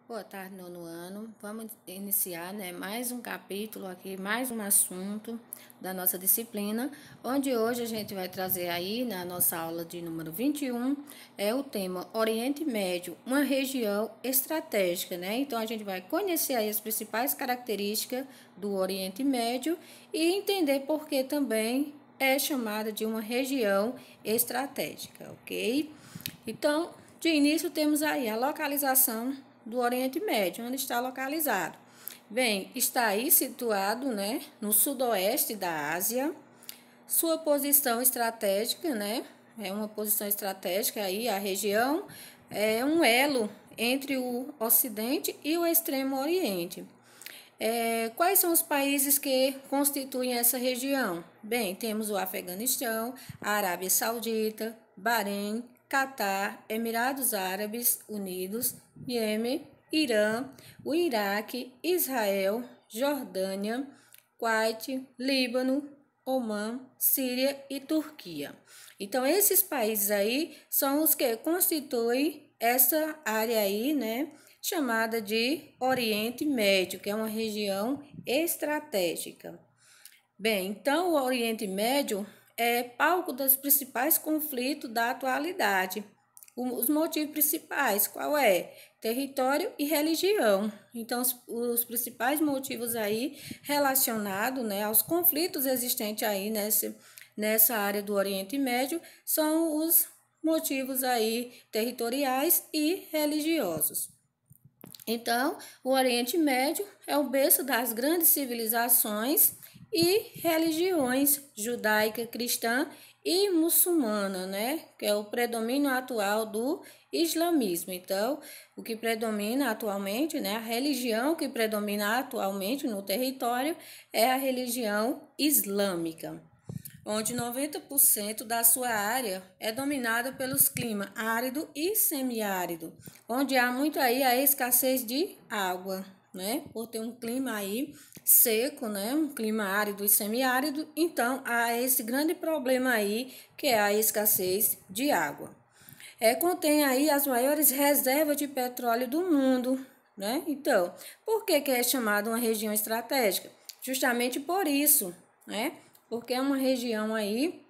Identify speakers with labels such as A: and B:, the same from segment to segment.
A: Boa tarde, nono ano. Vamos iniciar, mais um capítulo aqui, mais um assunto da nossa disciplina, onde hoje a gente vai trazer aí, na nossa aula de número 21, o tema Oriente Médio, uma região estratégica, né? Então, a gente vai conhecer aí as principais características do Oriente Médio e entender por que também é chamada de uma região estratégica, ok? Então, de início, temos aí a localização do Oriente Médio, onde está localizado. Bem, está aí situado, no sudoeste da Ásia. Sua posição estratégica, é uma posição estratégica aí, a região é um elo entre o Ocidente e o Extremo Oriente. Quais são os países que constituem essa região? Bem, temos o Afeganistão, a Arábia Saudita, Bahrein, Catar, Emirados Árabes Unidos, Iêmen, Irã, o Iraque, Israel, Jordânia, Kuwait, Líbano, Omã, Síria e Turquia. Então, esses países aí são os que constituem essa área aí, chamada de Oriente Médio, que é uma região estratégica. Bem, então o Oriente Médio é palco dos principais conflitos da atualidade. Os motivos principais, qual é? Território e religião. Então, os principais motivos aí relacionados, aos conflitos existentes aí nessa área do Oriente Médio são os motivos aí territoriais e religiosos. Então, o Oriente Médio é o berço das grandes civilizações e religiões judaica, cristã e muçulmana, que é o predomínio atual do islamismo. Então, o que predomina atualmente, a religião que predomina atualmente no território é a religião islâmica, onde 90% da sua área é dominada pelos climas árido e semiárido, onde há muito aí a escassez de água, por ter um clima aí seco, um clima árido e semiárido, então há esse grande problema aí, que é a escassez de água. Contém aí as maiores reservas de petróleo do mundo, Então, por que é chamada uma região estratégica? Justamente por isso, porque é uma região aí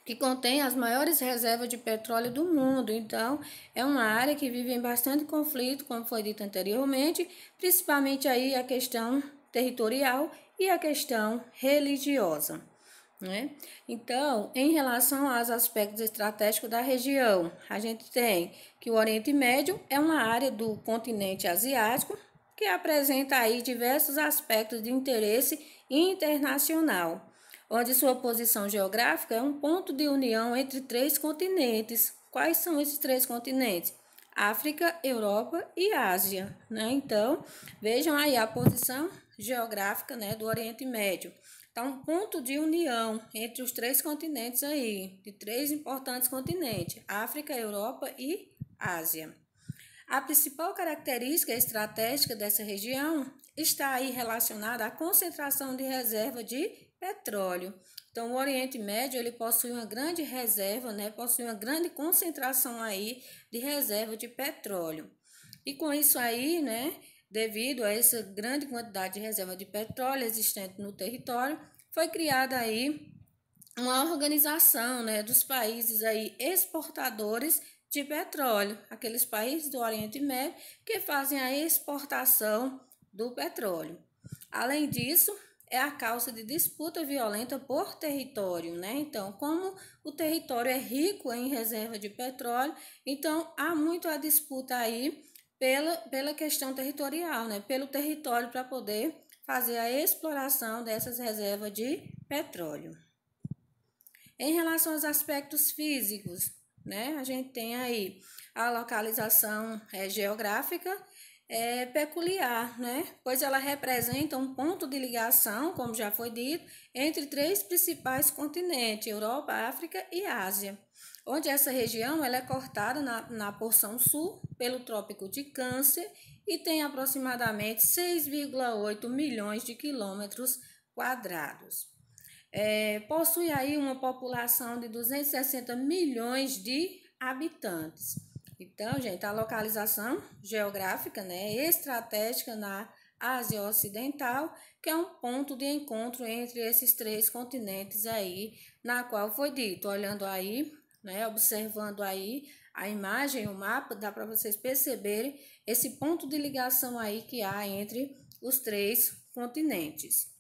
A: que contém as maiores reservas de petróleo do mundo. Então, é uma área que vive em bastante conflito, como foi dito anteriormente, principalmente aí a questão territorial e a questão religiosa. Então, em relação aos aspectos estratégicos da região, a gente tem que o Oriente Médio é uma área do continente asiático que apresenta aí diversos aspectos de interesse internacional, onde sua posição geográfica é um ponto de união entre três continentes. Quais são esses três continentes? África, Europa e Ásia, Então, vejam aí a posição geográfica, do Oriente Médio. Então, um ponto de união entre os três continentes aí, de três importantes continentes, África, Europa e Ásia. A principal característica estratégica dessa região está aí relacionada à concentração de reserva de petróleo. Então, o Oriente Médio ele possui uma grande reserva, possui uma grande concentração aí de reserva de petróleo. E com isso aí, devido a essa grande quantidade de reserva de petróleo existente no território, foi criada aí uma organização, dos países aí exportadores de petróleo, aqueles países do Oriente Médio que fazem a exportação do petróleo. Além disso, é a causa de disputa violenta por território, Então, como o território é rico em reserva de petróleo, então há muito a disputa aí pela questão territorial, pelo território para poder fazer a exploração dessas reservas de petróleo. Em relação aos aspectos físicos, a gente tem aí a localização geográfica peculiar, pois ela representa um ponto de ligação, como já foi dito, entre três principais continentes, Europa, África e Ásia, onde essa região ela é cortada na porção sul pelo Trópico de Câncer e tem aproximadamente 6,8 milhões de quilômetros quadrados. Possui aí uma população de 260 milhões de habitantes. Então, gente, a localização geográfica, né, estratégica na Ásia Ocidental, que é um ponto de encontro entre esses três continentes aí, na qual foi dito, olhando aí, né, observando aí a imagem, o mapa, dá para vocês perceberem esse ponto de ligação aí que há entre os três continentes.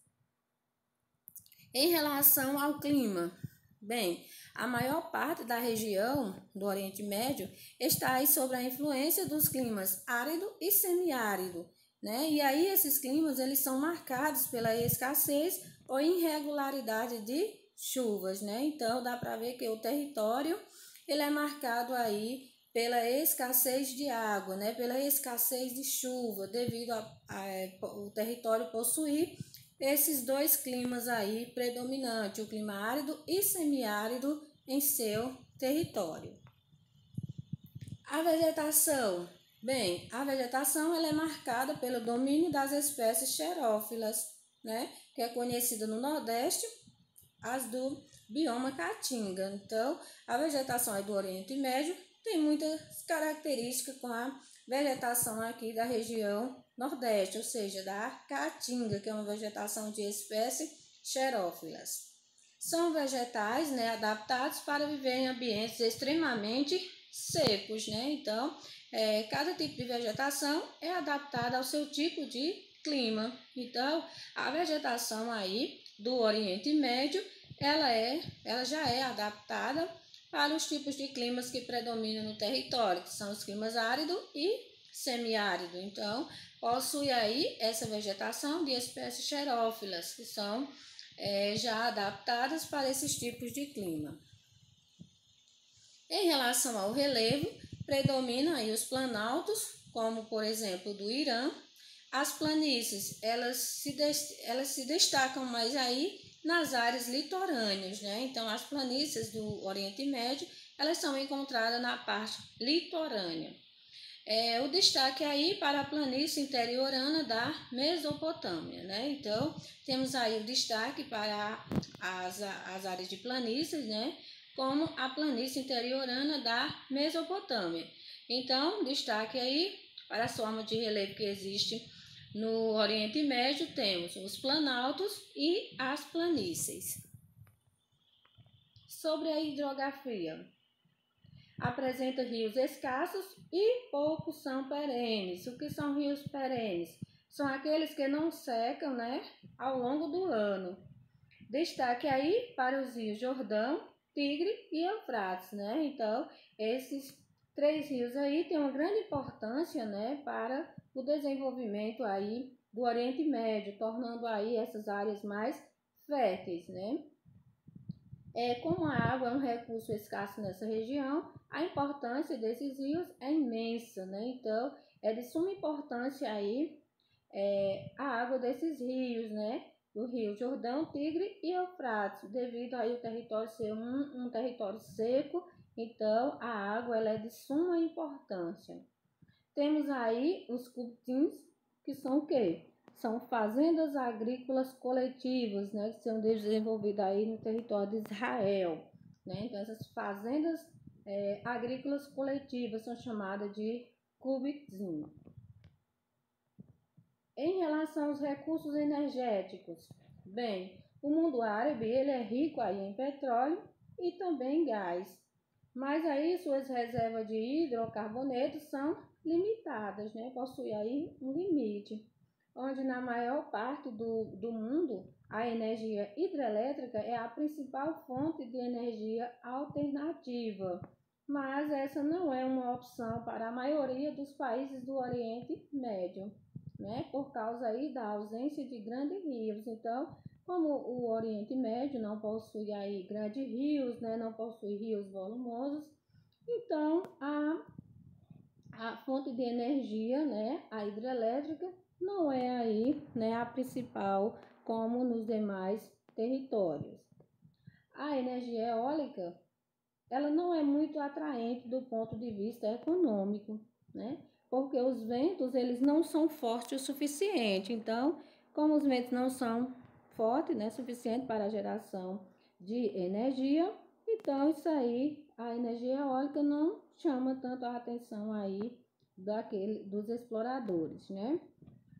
A: Em relação ao clima, bem, a maior parte da região do Oriente Médio está aí sob a influência dos climas árido e semiárido, né? E aí esses climas eles são marcados pela escassez ou irregularidade de chuvas, né? Então dá para ver que o território ele é marcado aí pela escassez de água, né? Pela escassez de chuva, devido o território possuir esses dois climas aí predominantes, o clima árido e semiárido em seu território. A vegetação. Bem, a vegetação ela é marcada pelo domínio das espécies xerófilas, né? Que é conhecida no Nordeste, as do bioma Caatinga. Então, a vegetação aí do Oriente Médio tem muitas características com a vegetação aqui da região Nordeste, ou seja, da Caatinga, que é uma vegetação de espécies xerófilas. São vegetais, né, adaptados para viver em ambientes extremamente secos, né? Então, cada tipo de vegetação é adaptada ao seu tipo de clima. Então, a vegetação aí do Oriente Médio, ela já é adaptada para os tipos de climas que predominam no território, que são os climas árido e semiárido. Então, possui aí essa vegetação de espécies xerófilas, que são já adaptadas para esses tipos de clima. Em relação ao relevo, predominam aí os planaltos, como por exemplo do Irã. As planícies, elas se destacam mais aí nas áreas litorâneas, né? Então, as planícies do Oriente Médio, elas são encontradas na parte litorânea. O destaque aí para a planície interiorana da Mesopotâmia, né? Então, temos aí o destaque para as áreas de planícies, né? Como a planície interiorana da Mesopotâmia. Então, destaque aí para as formas de relevo que existem no Oriente Médio, temos os planaltos e as planícies. Sobre a hidrografia, apresenta rios escassos e poucos são perenes. O que são rios perenes? São aqueles que não secam, né, ao longo do ano. Destaque aí para os rios Jordão, Tigre e Eufrates, né? Então, esses três rios aí têm uma grande importância, né, para o desenvolvimento aí do Oriente Médio, tornando aí essas áreas mais férteis, né? Como a água é um recurso escasso nessa região, a importância desses rios é imensa, né? Então, é de suma importância aí a água desses rios, né? Do Rio Jordão, Tigre e Eufrates, devido aí o território ser um território seco, então a água ela é de suma importância. Temos aí os cuptins, que são o quê? São fazendas agrícolas coletivas, né, que são desenvolvidas aí no território de Israel, né? Então essas fazendas agrícolas coletivas são chamadas de cuptins. Em relação aos recursos energéticos, bem, o mundo árabe ele é rico aí em petróleo e também em gás, mas aí suas reservas de hidrocarbonetos são limitadas, né? Possui aí um limite, onde na maior parte do mundo a energia hidrelétrica é a principal fonte de energia alternativa, mas essa não é uma opção para a maioria dos países do Oriente Médio, né? Por causa aí da ausência de grandes rios. Então, como o Oriente Médio não possui aí grandes rios, né? Não possui rios volumosos, então a fonte de energia, né? A hidrelétrica não é aí, né? A principal como nos demais territórios. A energia eólica, ela não é muito atraente do ponto de vista econômico, né? Porque os ventos, eles não são fortes o suficiente. Então, como os ventos não são fortes, né, suficiente para a geração de energia, então isso aí a energia eólica não chama tanto a atenção aí dos exploradores, né?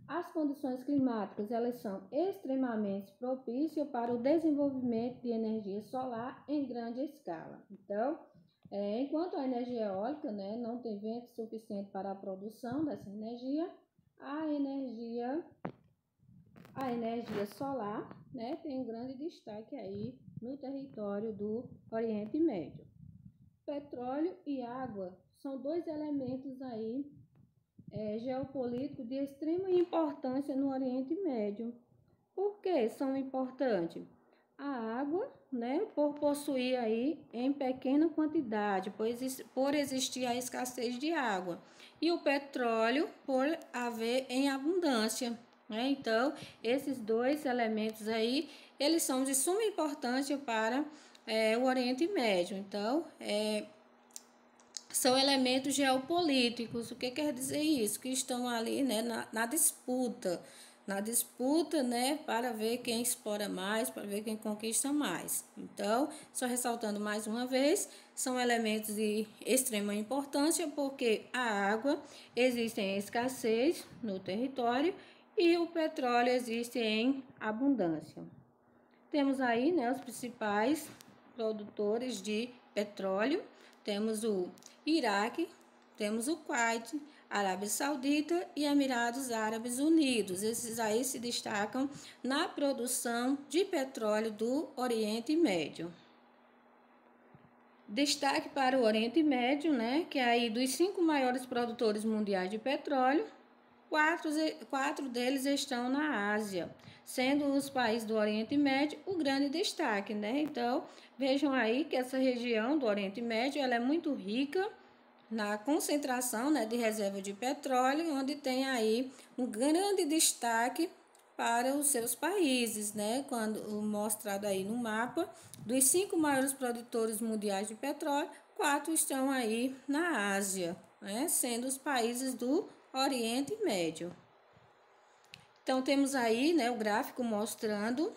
A: As condições climáticas, elas são extremamente propícias para o desenvolvimento de energia solar em grande escala. Então, enquanto a energia eólica, né, não tem vento suficiente para a produção dessa energia, a energia solar, né, tem um grande destaque aí no território do Oriente Médio. Petróleo e água são dois elementos aí geopolíticos de extrema importância no Oriente Médio. Por que são importantes? A água, né, por possuir aí em pequena quantidade, por existir a escassez de água, e o petróleo por haver em abundância, né? Então, esses dois elementos aí, eles são de suma importância para o Oriente Médio. Então, são elementos geopolíticos. O que quer dizer isso? Que estão ali, né, na disputa, né, para ver quem explora mais, para ver quem conquista mais. Então, só ressaltando mais uma vez, são elementos de extrema importância porque a água existe em escassez no território e o petróleo existe em abundância. Temos aí, né, os principais produtores de petróleo. Temos o Iraque, temos o Kuwait, Arábia Saudita e Emirados Árabes Unidos. Esses aí se destacam na produção de petróleo do Oriente Médio. Destaque para o Oriente Médio, né, que é aí dos 5 maiores produtores mundiais de petróleo, quatro deles estão na Ásia, sendo os países do Oriente Médio o grande destaque, né? Então, vejam aí que essa região do Oriente Médio, ela é muito rica na concentração, né, de reserva de petróleo, onde tem aí um grande destaque para os seus países, né? Quando mostrado aí no mapa, dos 5 maiores produtores mundiais de petróleo, 4 estão aí na Ásia, né? Sendo os países do Oriente Médio. Então, temos aí, né, o gráfico mostrando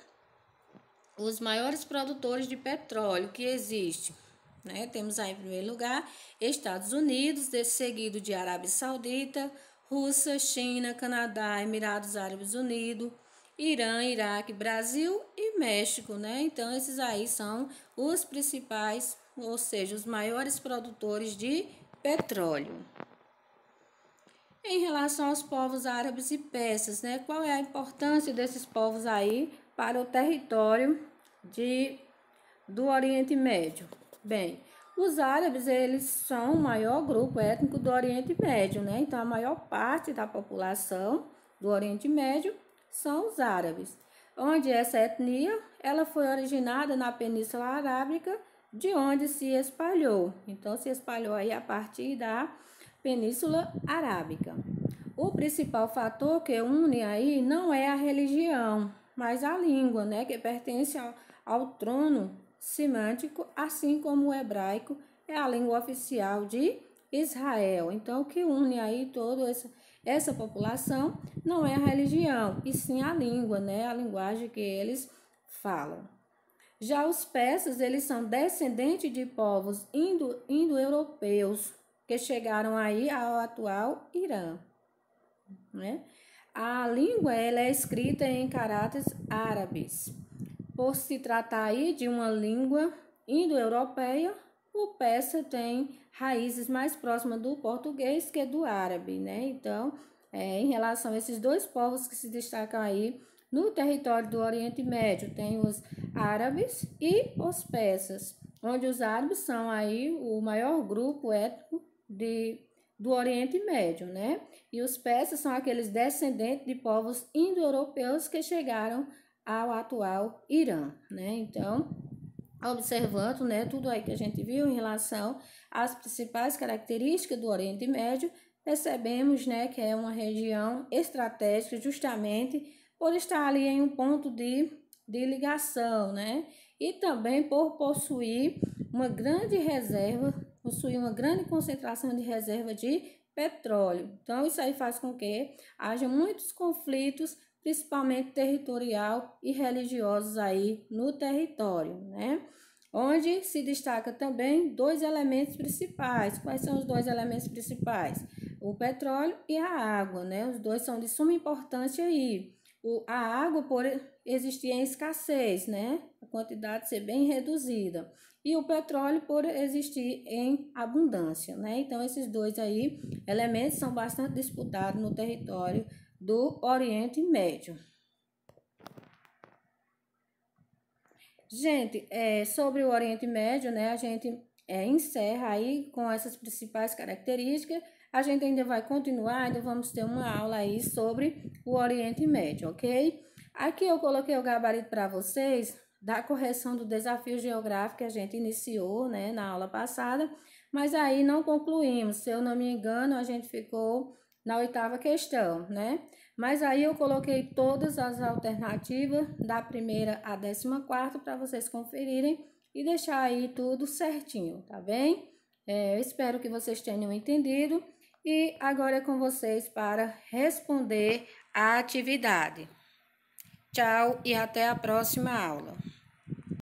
A: os maiores produtores de petróleo que existem, né? Temos aí, em primeiro lugar, Estados Unidos, seguido de Arábia Saudita, Rússia, China, Canadá, Emirados Árabes Unidos, Irã, Iraque, Brasil e México, né? Então, esses aí são os principais, ou seja, os maiores produtores de petróleo. Em relação aos povos árabes e persas, né? Qual é a importância desses povos aí para o território do Oriente Médio? Bem, os árabes, eles são o maior grupo étnico do Oriente Médio, né? Então, a maior parte da população do Oriente Médio são os árabes, onde essa etnia, ela foi originada na Península Arábica, de onde se espalhou. Então, se espalhou aí a partir da Península Arábica. O principal fator que une aí não é a religião, mas a língua, né, que pertence ao trono semântico, assim como o hebraico é a língua oficial de Israel. Então, o que une aí toda essa população não é a religião, e sim a língua, né, a linguagem que eles falam. Já os persas, eles são descendentes de povos indo-europeus, que chegaram aí ao atual Irã, né? A língua, ela é escrita em caracteres árabes. Por se tratar aí de uma língua indo-europeia, o persa tem raízes mais próximas do português que do árabe, né? Então, em relação a esses dois povos que se destacam aí no território do Oriente Médio, tem os árabes e os persas, onde os árabes são aí o maior grupo étnico do Oriente Médio, né? E os persas são aqueles descendentes de povos indo-europeus que chegaram ao atual Irã, né? Então, observando, né, tudo aí que a gente viu em relação às principais características do Oriente Médio, percebemos, né, que é uma região estratégica justamente por estar ali em um ponto de ligação, né? E também por possuir uma grande reserva, uma grande concentração de reserva de petróleo. Então, isso aí faz com que haja muitos conflitos, principalmente territorial e religiosos aí no território, né? onde se destaca também dois elementos principais. Quais são os dois elementos principais? O petróleo e a água, né? Os dois são de suma importância aí. A água, por existir em escassez, né? A quantidade ser bem reduzida. E o petróleo, por existir em abundância, né? Então, esses dois aí elementos são bastante disputados no território do Oriente Médio. Gente, sobre o Oriente Médio, né, a gente encerra aí com essas principais características. A gente ainda vai continuar, ainda vamos ter uma aula aí sobre o Oriente Médio, ok? Aqui eu coloquei o gabarito para vocês da correção do desafio geográfico que a gente iniciou, né, na aula passada, mas aí não concluímos. Se eu não me engano, a gente ficou na 8ª questão, né? Mas aí eu coloquei todas as alternativas da primeira à 14ª para vocês conferirem e deixar aí tudo certinho, tá bem? Eu espero que vocês tenham entendido e agora é com vocês para responder a atividade. Tchau e até a próxima aula.